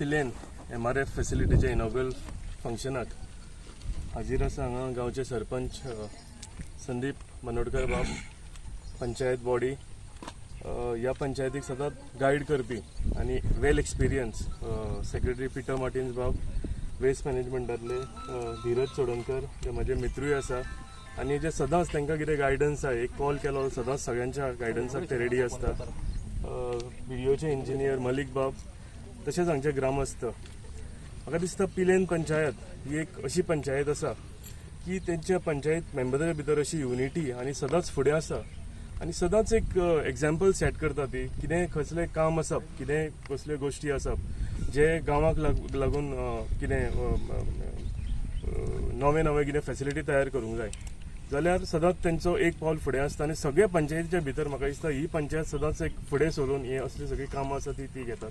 Pilerne MRF फॅसिलिटीच्या inaugural फंक्शनाक हाजीर आसा हांगा गांवचे सरपंच संदीप मनोडकर बाब, पंचायत बॉडी ह्या पंचायतीक सदांच गायड करपी आनी वेल एक्सपिरियन्स सेक्रेटरी पिटर मार्टिन्स बाब, वेस्ट मॅनेजमेंटातले धीरज चोडणकर जे म्हजे मित्रूय आसा आनी जे सदांच तांकां कितें गायडन्स आसा, एक कॉल केलो सदांच सगळ्यांच्या गायडन्साक ते रेडी आसता. व्हिडिओचे इंजिनियर मलीक बाब, तशेंच हांगचे ग्रामस्थ. म्हाका दिसता पिलेन पंचायत ही एक अशी पंचायत आसा की तेंच्या पंचायत मेंबरांच्या भितर अशी युनिटी आनी सदांच फुडें आसा आनी सदांच एक एग्जाम्पल सेट करता ती कितें कसलें काम आसप, कितें कसल्यो गोश्टी आसप जे गांवाक लागून कितें नवें नवें कितें फॅसिलिटी तयार करूंक जाय जाल्यार सदांच तेंचो एक पावल फुडें आसता आनी सगळ्या पंचायतीच्या भितर म्हाका दिसता ही पंचायत सदांच एक फुडें सरून ही असली सगळीं कामां आसा ती घेतात.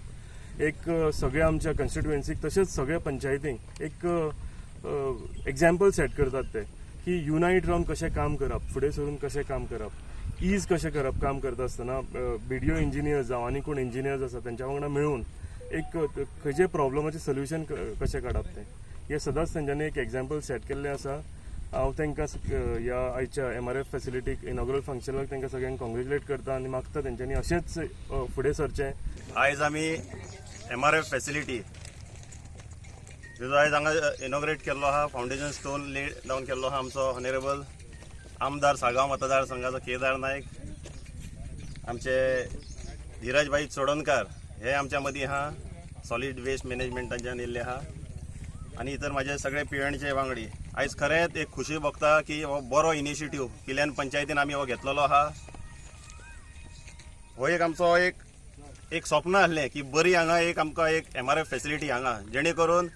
एक सगळ्या आमच्या कॉन्स्टिट्युएन्सीक तशेंच सगळ्या पंचायतींक एक एग्जाम्पल सेट करतात ते की युनायट रावन कशें काम करप, फुडें सरून कशें काम करप, इज कशें करप काम करता आसतना व्हिडिओ इंजिनियर्स जावं आनी कोण इंजिनियर्स आसा तेंच्या वांगडा मेळून एक खंयचे प्रॉब्लमाचें सोल्युशन कशें काडप तें हें सदांच तेंच्यांनी एक एग्जाम्पल सेट केल्लें आसा. हांव तांकां ह्या आयच्या MRF फॅसिलिटीक इनॉग्रल फंक्शनाक तांकां सगळ्यांक कॉंग्रेच्युलेट करता आनी मागता तेंच्यांनी अशेंच फुडें सरचें. आयज आमी MRF फॅसिलिटी जो आयज हांगा इनॉग्रेट केल्लो आहा, फावंडेशन स्टोन ले डावन केल्लो आहा आमचो ऑनरेबल आमदार साळगांव मतदारसंघाचो केदार नायक, आमचे धीरज भाई चोडणकर हे आमच्या मदीं आहा, सॉलिड वेस्ट मॅनेजमेंटाच्यान येयल्ले आहा आनी इतर म्हाजे सगळे पियणचे वांगडी. आयज खरेंच एक खुशी भोगता की हो बरो इनिशिएटीव पिलेन पंचायतीन आमी हो घेतलेलो आहा. हो एक आमचो एक स्वप्न आसलें की बरी हांगा एक आमकां एक MRF फॅसिलिटी हांगा जेणे करून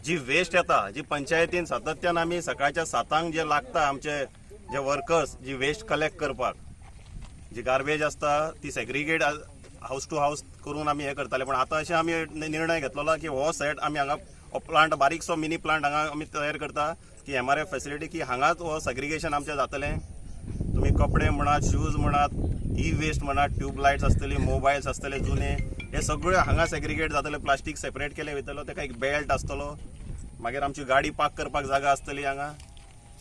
जी वेस्ट येता, जी पंचायतीन सातत्यान आमी सकाळच्या 7 जे लागता आमचे जे वर्कर्स जी वेस्ट कलेक्ट करपाक, जी गार्बेज आसता ती सेग्रिगेट हाऊस टू हाऊस करून आमी हे करताले. पण आतां अशें आमी निर्णय घेतलेलो की हो सेट आमी हांगा प्लांट बारीकसो मिनी प्लांट हांगा आमी तयार करता की MRF फॅसिलिटी की हांगाच हो सेग्रिगेशन आमचें जातलें. तुमी कपडे म्हणात, शूज म्हणात, ई वेस्ट म्हणात, ट्यूबलायट्स आसतली, मोबायल्स आसतले जुने, हे सगळे हांगा सेग्रिगेट जातले. प्लास्टीक सेपरेट केले वयतलो, ताका एक बेल्ट आसतलो, मागीर आमची गाडी पार्क करपाक जागा आसतली हांगा.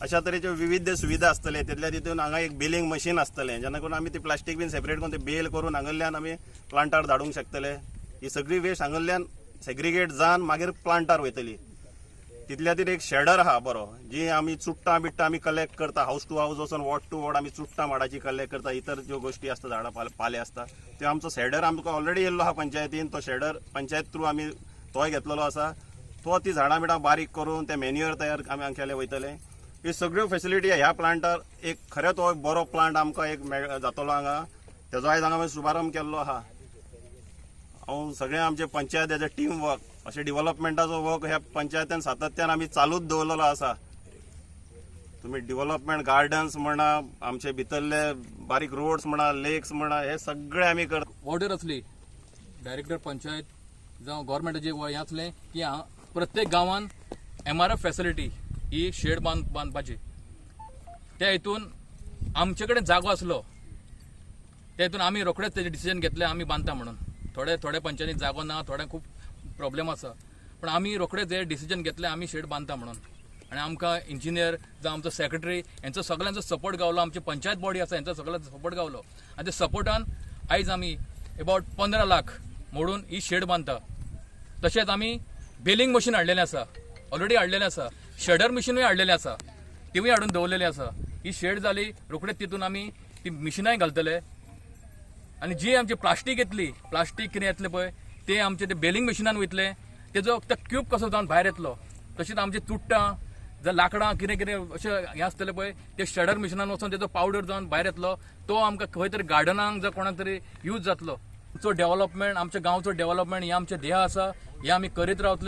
अशा तरेच्यो विविध सुविधा आसतले. तितल्या तितून हांगा एक बेलिंग मशीन आसतलें जेणे करून आमी ती प्लास्टीक बीन सेपरेट करून ते बेल करून हांगल्यान आमी प्लांटार धाडूंक शकतले. ही सगळी वेस्ट हांगल्यान सेग्रिगेट जावन मागीर प्लांटार वयतली. तितल्या ती एक शेडर आहा बरो, जी आमी चुट्टां बिट्टां आमी कलेक्ट करता, हाऊस टू हाऊस वचून वॉर्ड टू वॉर्ड आमी चुट्टां माडाची कलेक्ट करता. इतर ज्यो गोश्टी आसता झाडां पाले आसता त्यो आमचो शेडर आमकां ऑलरेडी येयल्लो आहा पंचायतीन. तो शेडर पंचायत थ्रू आमी तोय घेतलेलो आसा. तो ती झाडां बिडां बारीक करून ते मॅन्युअर तयार आमी केले वयतले. ह्यो सगळ्यो फॅसिलिटी ह्या प्लांटार एक खरेंच हो बरो प्लांट आमकां एक जातलो हांगा. तेजो आयज हांगा शुभारंभ केल्लो आहा. हांव सगळे आमचे पंचायतीचे टीम वर्क अशें डेव्हलपमेंटाचो वर्क ह्या पंचायतीन सातत्यान आमी चालूच दवरलेलो आसा. तुमी डेव्हलपमेंट गार्डन्स म्हणा, आमचे भितरले बारीक रोड्स म्हणा, लेक्स म्हणा, हे सगळे आमी करता. ऑर्डर असली डायरेक्टर पंचायत जावं गव्हर्मेंटाचे हें आसलें की प्रत्येक गांवान MRF फॅसिलिटी ही शेड बांदपाची. त्या हितून आमचे कडेन जागो आसलो, त्या हितून आमी रोखडेच तेजें डिसिजन घेतलें आमी बांदता म्हणून. थोड्या पंचायतीक जागो ना, थोड्या खूब प्रॉब्लेम आसा, पण आमी रोखडेच हे डिसिजन घेतलें आमी शेड बांदता म्हणून. आनी आमकां इंजिनियर जावं आमचो सेक्रेटरी हेंचो सगळ्यांचो सपोर्ट गावलो, आमची पंचायत बॉडी आसा हेंचो सगळ्यांचो सपोर्ट गावलो आनी त्या सपोर्टान आयज आमी अबावट 15 लाख मोडून ही शेड बांदता. तशेंच आमी बेलिंग मशीन हाडलेलें आसा, ऑलरेडी हाडलेलें आसा, शेडर मशीनूय हाडलेलें आसा, तिवूय हाडून दवरलेली आसा. ही शेड जाली रोखडेच तितून आमी ती मिशिनाय घालतले आनी जी आमची प्लास्टीक कितें येतलें पळय ते आमचे ते बेलिंग मशिनान वयतले. तेजो तो क्यूब कसो जावन भायर येतलो. तशेंच आमचे तुट्टां जर लाकडां कितें अशें हें आसतलें पळय ते शेडर मशिनान वचून तेजो पावडर जावन भायर येतलो. तो आमकां खंय तरी गार्डनाक जर कोणाक तरी यूज जातलो. आमचो डेव्हलपमेंट, आमच्या गांवचो डेव्हलपमेंट हें आमचें ध्येय आसा, हें आमी करीत रावतले.